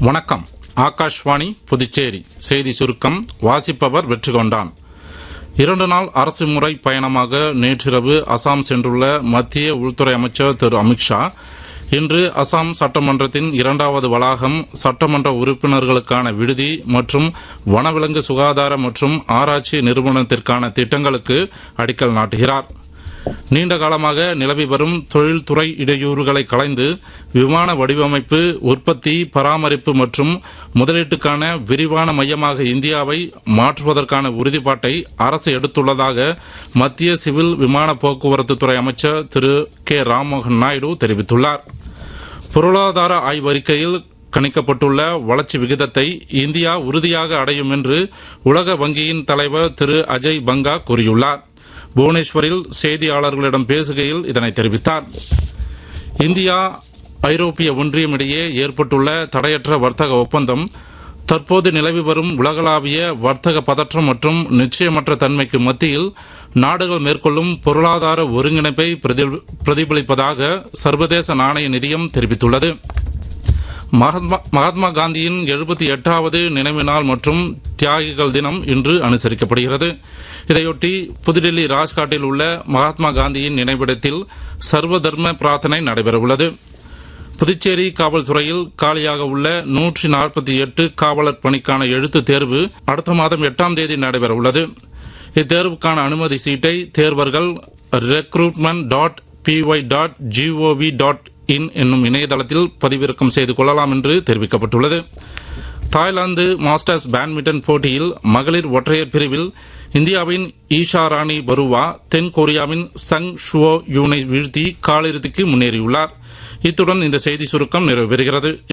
வணக்கம். ஆகாஷ்வாணி புதுச்சேரி செய்தி சுருக்கம் வாசிப்பவர் வெற்றிகொண்டான். 2 நாள் அரசுமுறை பயணமாக நேற்றிரவு அசாம் சென்றுள்ள மத்திய உள்துறை அமைச்சர் திரு அமித்ஷா இன்று அசாம் சட்டமன்றத்தின் 2வது வளாகம், சட்டமன்ற உறுப்பினர்களுக்கான விடுதி மற்றும் வனவிலங்கு சுகாதார மற்றும் ஆராய்ச்சி நிறுவனத்திற்கான திட்டங்களுக்கு அடிக்கல் நாட்டுகிறார். நீண்ட காலமாக நிலவி வரும் தொழில்துறை இடையூறுகளை களைந்து விமான வடிவமைப்பு, உற்பத்தி, பராமரிப்பு மற்றும் முதலீட்டுக்கான விரிவான மையமாக இந்தியாவை மாற்றுவதற்கான உறுதிப்பாட்டை அரசு எடுத்துள்ளதாக மத்திய சிவில் விமான போக்குவரத்து துறை அமைச்சர் திரு கே ராம்மோகன் நாயுடு தெரிவித்துள்ளார். பொருளாதார ஆய்வறிக்கையில் கணிக்கப்பட்டுள்ள வளர்ச்சி விகிதத்தை இந்தியா உறுதியாக அடையும் என்று உலக வங்கியின் தலைவர் திரு அஜய் பங்கா கூறியுள்ளார். புவனேஸ்வரில் செய்தியாளர்களிடம் பேசுகையில் இதனை தெரிவித்தார். இந்தியா ஐரோப்பிய ஒன்றியம் இடையே ஏற்பட்டுள்ள தடையற்ற வர்த்தக ஒப்பந்தம் தற்போது நிலவி வரும் உலகளாவிய வர்த்தக பதற்றம் மற்றும் நிச்சயமற்ற தன்மைக்கு மத்தியில் நாடுகள் மேற்கொள்ளும் பொருளாதார ஒருங்கிணைப்பை பிரதிபலிப்பதாக சர்வதேச நாணய நிதியம் தெரிவித்துள்ளது. மகாத்மா காந்தியின் 78வது நினைவு நாள் மற்றும் தியாகிகள் தினம் இன்று அனுசரிக்கப்படுகிறது. இதையொட்டி புதுடில்லி ராஜ்காட்டில் உள்ள மகாத்மா காந்தியின் நினைவிடத்தில் சர்வ தர்ம பிரார்த்தனை நடைபெறவுள்ளது. புதுச்சேரி காவல்துறையில் காலியாக உள்ள 148 காவலர் பணிக்கான எழுத்துத் தேர்வு அடுத்த மாதம் 8ஆம் தேதி நடைபெறவுள்ளது. இத்தேர்வுக்கான அனுமதி சீட்டை தேர்வர்கள் recruitment.py.gov.in என்னும் இணையதளத்தில் பதிவிறக்கம் செய்து கொள்ளலாம் என்று தெரிவிக்கப்பட்டுள்ளது. தாய்லாந்து மாஸ்டர்ஸ் பேட்மிண்டன் போட்டியில் மகளிர் ஒற்றையர் பிரிவில் இந்தியாவின் ஈஷா ராணி பருவா தென் கொரியாவின் சங் ஷுவோ யூனை வீழ்த்தி காலிறுதிக்கு முன்னேறியுள்ளார். இத்துடன் இந்த செய்தி சுருக்கம் நிறைவு பெறுகிறது.